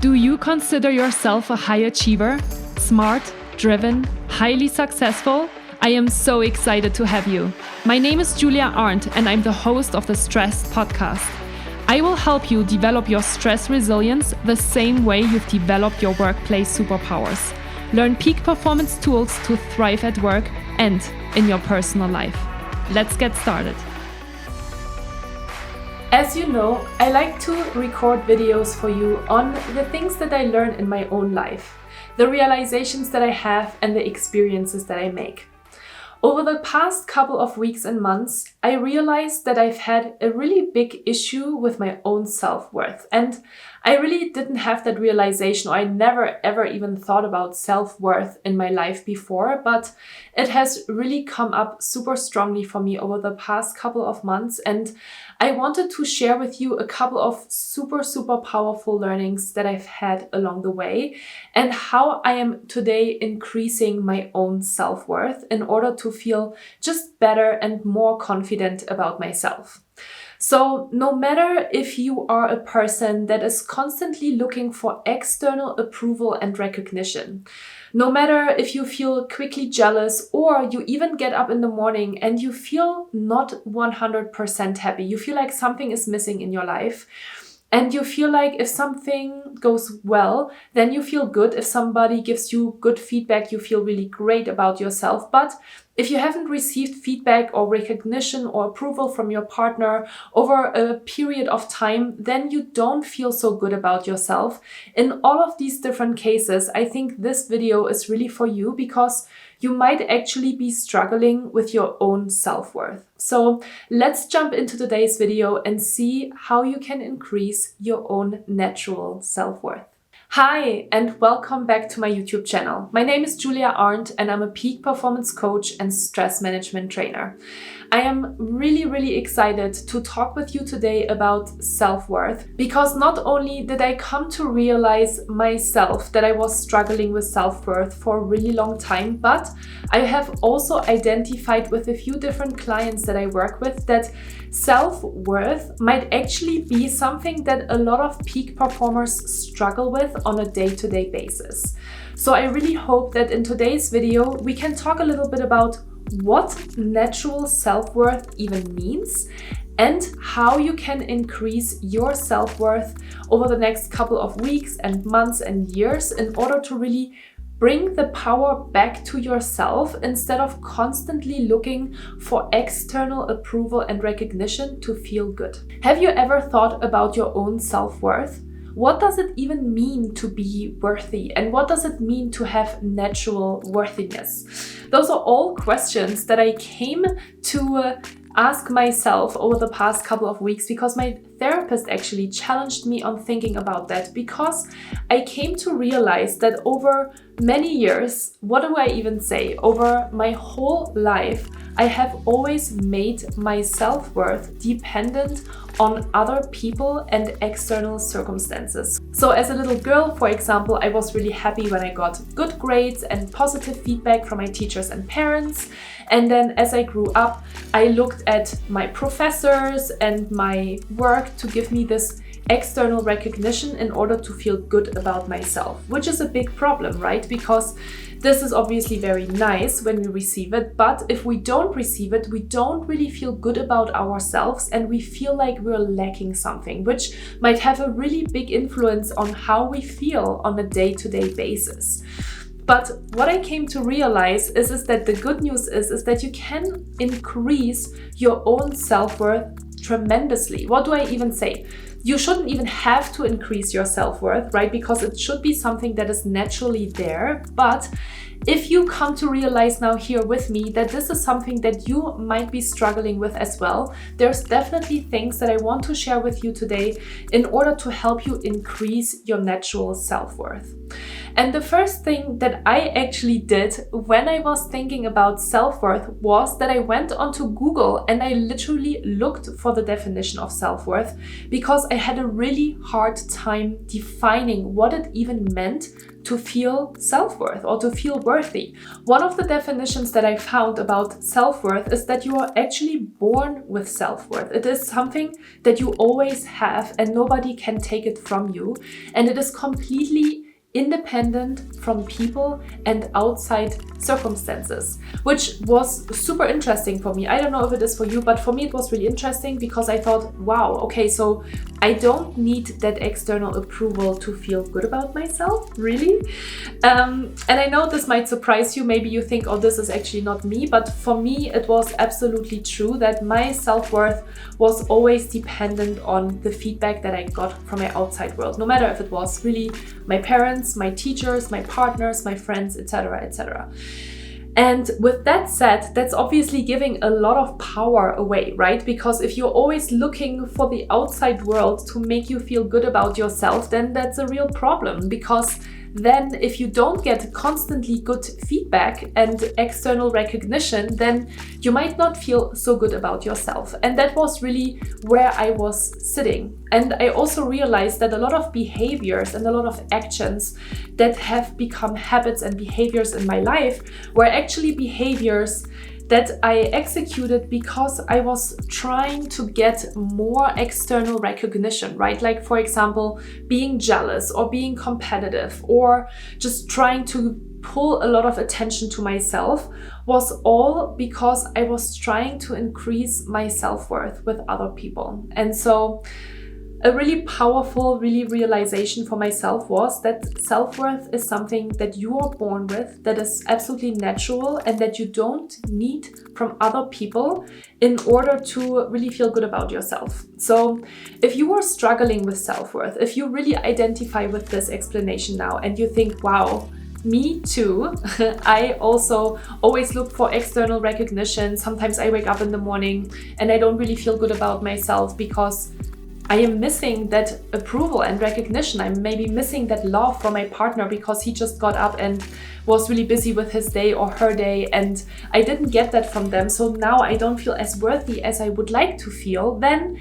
Do you consider yourself a high achiever? Smart, driven, highly successful? I am so excited to have you. My name is Julia Arndt and I'm the host of the Stress Podcast. I will help you develop your stress resilience the same way you've developed your workplace superpowers. Learn peak performance tools to thrive at work and in your personal life. Let's get started. As you know, I like to record videos for you on the things that I learn in my own life, the realizations that I have and the experiences that I make. Over the past couple of weeks and months, I realized that I've had a really big issue with my own self-worth. And I really didn't have that realization, or I never ever even thought about self-worth in my life before, but it has really come up super strongly for me over the past couple of months. And I wanted to share with you a couple of super powerful learnings that I've had along the way and how I am today increasing my own self-worth in order to feel just better and more confident about myself. So no matter if you are a person that is constantly looking for external approval and recognition, no matter if you feel quickly jealous or you even get up in the morning and you feel not 100% happy, you feel like something is missing in your life, and you feel like if something goes well, then you feel good. If somebody gives you good feedback, you feel really great about yourself. But if you haven't received feedback or recognition or approval from your partner over a period of time, then you don't feel so good about yourself. In all of these different cases, I think this video is really for you because you might actually be struggling with your own self-worth. So let's jump into today's video and see how you can increase your own natural self-worth. Hi, and welcome back to my YouTube channel. My name is Julia Arndt and I'm a peak performance coach and stress management trainer. I am really excited to talk with you today about self-worth because not only did I come to realize myself that I was struggling with self-worth for a really long time, but I have also identified with a few different clients that I work with that self-worth might actually be something that a lot of peak performers struggle with on a day-to-day basis. So I really hope that in today's video we can talk a little bit about what natural self-worth even means and how you can increase your self-worth over the next couple of weeks and months and years in order to really bring the power back to yourself instead of constantly looking for external approval and recognition to feel good. Have you ever thought about your own self-worth? What does it even mean to be worthy? And what does it mean to have natural worthiness? Those are all questions that I came to ask myself over the past couple of weeks because my therapist actually challenged me on thinking about that, because I came to realize that over many years, what do I even say? Over my whole life, I have always made my self-worth dependent on other people and external circumstances. So as a little girl, for example, I was really happy when I got good grades and positive feedback from my teachers and parents. And then as I grew up, I looked at my professors and my work to give me this external recognition in order to feel good about myself, which is a big problem, right? Because this is obviously very nice when we receive it, but if we don't receive it, we don't really feel good about ourselves and we feel like we're lacking something, which might have a really big influence on how we feel on a day-to-day basis. But what I came to realize is that the good news is that you can increase your own self-worth tremendously. What do I even say? You shouldn't even have to increase your self-worth, right? Because it should be something that is naturally there. But if you come to realize now here with me that this is something that you might be struggling with as well, there's definitely things that I want to share with you today in order to help you increase your natural self-worth. And the first thing that I actually did when I was thinking about self-worth was that I went onto Google and I literally looked for the definition of self-worth, because I had a really hard time defining what it even meant to feel self-worth or to feel worthy. One of the definitions that I found about self-worth is that you are actually born with self-worth. It is something that you always have and nobody can take it from you. And it is completely independent from people and outside circumstances, which was super interesting for me. I don't know if it is for you, but for me it was really interesting because I thought, wow, okay, so I don't need that external approval to feel good about myself, really? And I know this might surprise you. Maybe you think, oh, this is actually not me, but for me it was absolutely true that my self-worth was always dependent on the feedback that I got from my outside world, no matter if it was really my parents, my teachers, my partners, my friends, etc., etc. And with that said, that's obviously giving a lot of power away, right? Because if you're always looking for the outside world to make you feel good about yourself, then that's a real problem, because then if you don't get constantly good feedback and external recognition, then you might not feel so good about yourself. And that was really where I was sitting. And I also realized that a lot of behaviors and a lot of actions that have become habits and behaviors in my life were actually behaviors that I executed because I was trying to get more external recognition, right? Like, for example, being jealous or being competitive or just trying to pull a lot of attention to myself was all because I was trying to increase my self-worth with other people. And so a really powerful, realization for myself was that self-worth is something that you are born with, that is absolutely natural, and that you don't need from other people in order to really feel good about yourself. So if you are struggling with self-worth, if you really identify with this explanation now and you think, wow, me too. I also always look for external recognition. Sometimes I wake up in the morning and I don't really feel good about myself because I am missing that approval and recognition. I'm maybe missing that love from my partner because he just got up and was really busy with his day or her day, and I didn't get that from them. So now I don't feel as worthy as I would like to feel. Then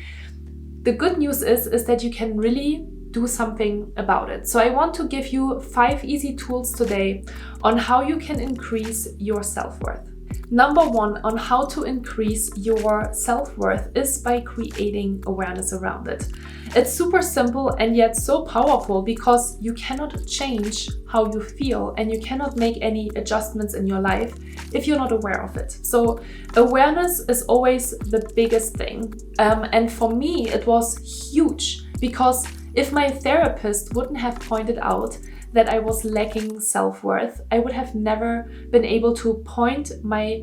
the good news is that you can really do something about it. So I want to give you 5 easy tools today on how you can increase your self-worth. Number 1 on how to increase your self-worth is by creating awareness around it. It's super simple and yet so powerful, because you cannot change how you feel and you cannot make any adjustments in your life if you're not aware of it. So awareness is always the biggest thing. And for me, it was huge, because if my therapist wouldn't have pointed out that I was lacking self-worth, I would have never been able to point my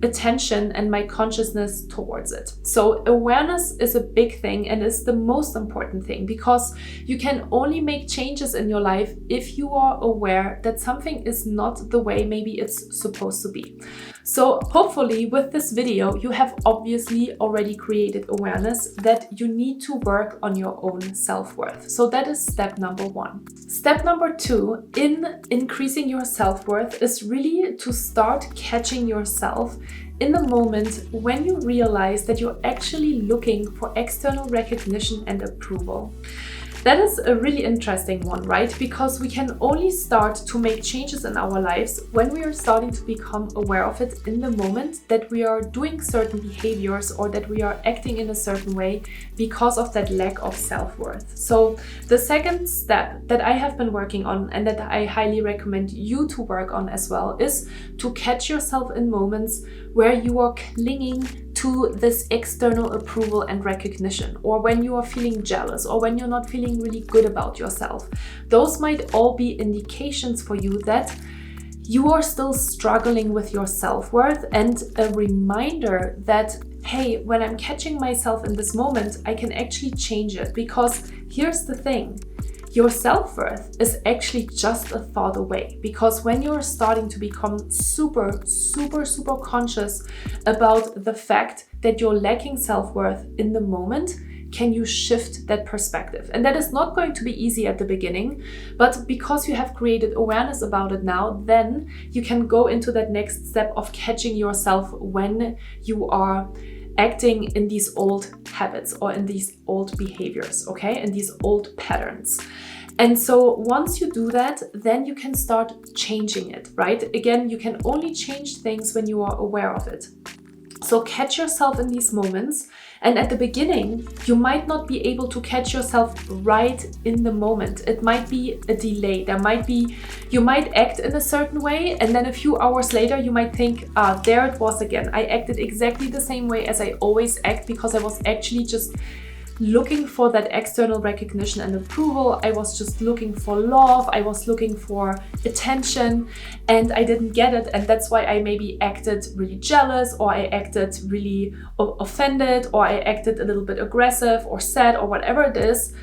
attention and my consciousness towards it. So awareness is a big thing and is the most important thing, because you can only make changes in your life if you are aware that something is not the way maybe it's supposed to be. So hopefully with this video, you have obviously already created awareness that you need to work on your own self-worth. So that is step number 1. Step number 2 in increasing your self-worth is really to start catching yourself in the moment when you realize that you're actually looking for external recognition and approval. That is a really interesting one, right? Because we can only start to make changes in our lives when we are starting to become aware of it in the moment that we are doing certain behaviors or that we are acting in a certain way because of that lack of self-worth. So the second step that I have been working on and that I highly recommend you to work on as well is to catch yourself in moments where you are clinging to this external approval and recognition, or when you are feeling jealous, or when you're not feeling really good about yourself. Those might all be indications for you that you are still struggling with your self-worth, and a reminder that, hey, when I'm catching myself in this moment, I can actually change it. Because here's the thing. Your self-worth is actually just a thought away, because when you're starting to become super conscious about the fact that you're lacking self-worth in the moment, can you shift that perspective? And that is not going to be easy at the beginning, but because you have created awareness about it now, then you can go into that next step of catching yourself when you are acting in these old habits or in these old behaviors, okay? In these old patterns. And so once you do that, then you can start changing it, right? Again, you can only change things when you are aware of it. So catch yourself in these moments. And at the beginning, you might not be able to catch yourself right in the moment. It might be a delay. You might act in a certain way, and then a few hours later, you might think, there it was again. I acted exactly the same way as I always act because I was actually just looking for that external recognition and approval. I was just looking for love. I was looking for attention, and I didn't get it. And that's why I maybe acted really jealous, or I acted really offended, or I acted a little bit aggressive or sad or whatever it is.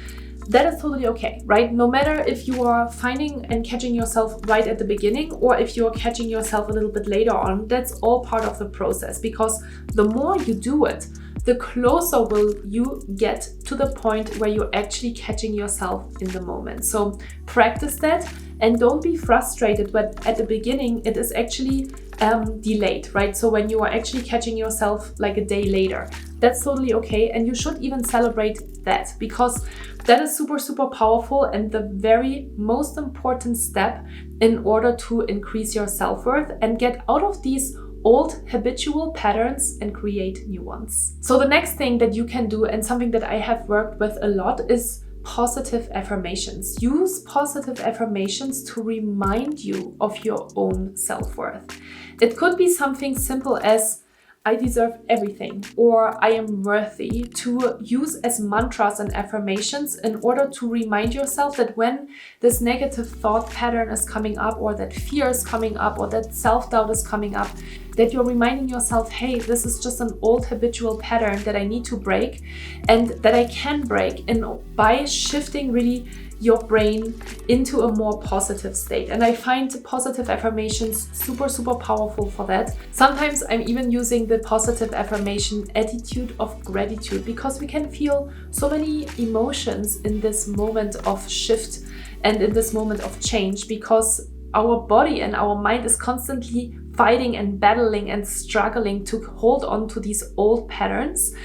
That is totally okay, right? No matter if you are finding and catching yourself right at the beginning or if you're catching yourself a little bit later on, that's all part of the process, because the more you do it, the closer will you get to the point where you're actually catching yourself in the moment. So practice that, and don't be frustrated when at the beginning it is actually delayed, right? So when you are actually catching yourself like a day later, that's totally okay. And you should even celebrate that, because that is super, super powerful and the very most important step in order to increase your self-worth and get out of these old habitual patterns and create new ones. So the next thing that you can do, and something that I have worked with a lot, is positive affirmations. Use positive affirmations to remind you of your own self-worth. It could be something simple as I deserve everything, or I am worthy, to use as mantras and affirmations in order to remind yourself that when this negative thought pattern is coming up, or that fear is coming up, or that self-doubt is coming up, that you're reminding yourself, hey, this is just an old habitual pattern that I need to break, and that I can break by shifting really your brain into a more positive state. And I find positive affirmations super, super powerful for that. Sometimes I'm even using the positive affirmation attitude of gratitude, because we can feel so many emotions in this moment of shift and in this moment of change, because our body and our mind is constantly fighting and battling and struggling to hold on to these old patterns.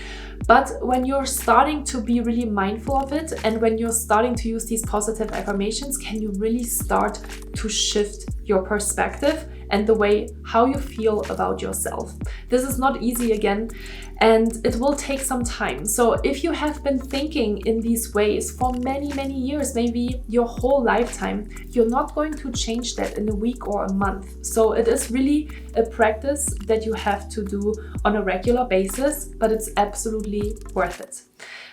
But when you're starting to be really mindful of it, and when you're starting to use these positive affirmations, can you really start to shift your perspective and the way how you feel about yourself. This is not easy again, and it will take some time. So if you have been thinking in these ways for many, many years, maybe your whole lifetime, you're not going to change that in a week or a month. So it is really a practice that you have to do on a regular basis, but it's absolutely worth it.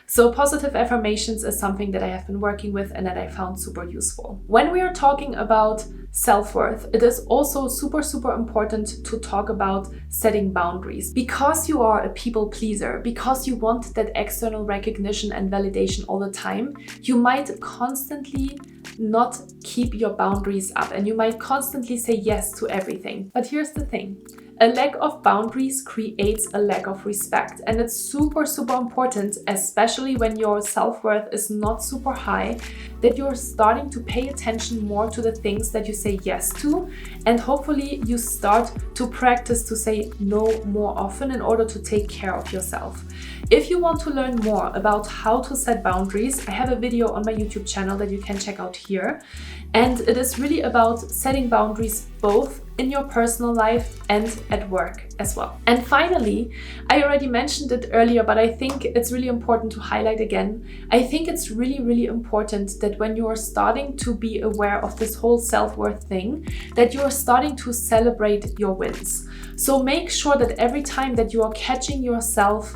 So positive affirmations is something that I have been working with and that I found super useful. When we are talking about self-worth, it is also super, super important to talk about setting boundaries. Because you are a people pleaser, because you want that external recognition and validation all the time, you might constantly not keep your boundaries up, and you might constantly say yes to everything. But here's the thing. A lack of boundaries creates a lack of respect, and it's super, super important, especially when your self-worth is not super high, that you're starting to pay attention more to the things that you say yes to, and hopefully you start to practice to say no more often in order to take care of yourself. If you want to learn more about how to set boundaries, I have a video on my YouTube channel that you can check out here. And it is really about setting boundaries both in your personal life and at work as well. And finally, I already mentioned it earlier, but I think it's really important to highlight again. I think it's really, really important that when you are starting to be aware of this whole self-worth thing, that you are starting to celebrate your wins. So make sure that every time that you are catching yourself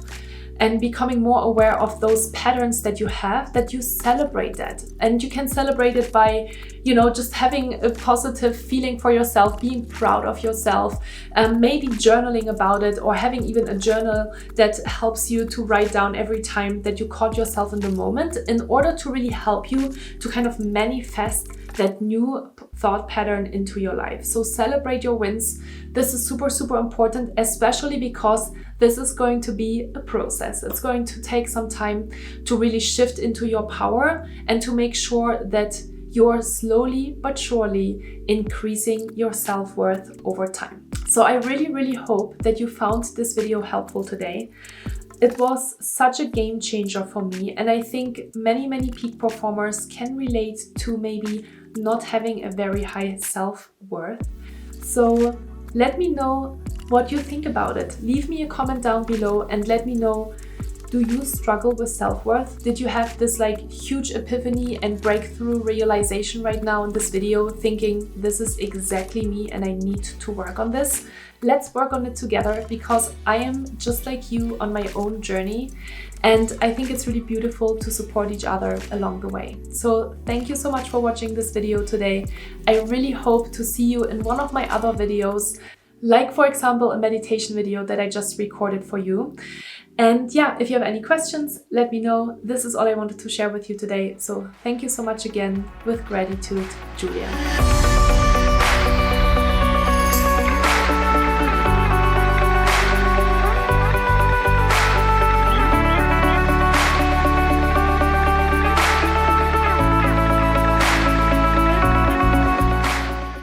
and becoming more aware of those patterns that you have, that you celebrate that. And you can celebrate it by, just having a positive feeling for yourself, being proud of yourself, maybe journaling about it, or having even a journal that helps you to write down every time that you caught yourself in the moment, in order to really help you to kind of manifest that new thought pattern into your life. So celebrate your wins. This is super, super important, especially because this is going to be a process. It's going to take some time to really shift into your power and to make sure that you're slowly but surely increasing your self-worth over time. So I really hope that you found this video helpful today. It was such a game changer for me, and I think many peak performers can relate to maybe not having a very high self-worth. So let me know what you think about it. Leave me a comment down below and let me know, do you struggle with self-worth? Did you have this like huge epiphany and breakthrough realization right now in this video, thinking this is exactly me and I need to work on this? Let's work on it together, because I am just like you on my own journey, and I think it's really beautiful to support each other along the way. So thank you so much for watching this video today. I really hope to see you in one of my other videos, like for example a meditation video that I just recorded for you. And yeah, if you have any questions, let me know. This is all I wanted to share with you today. So thank you so much again. With gratitude, Julia.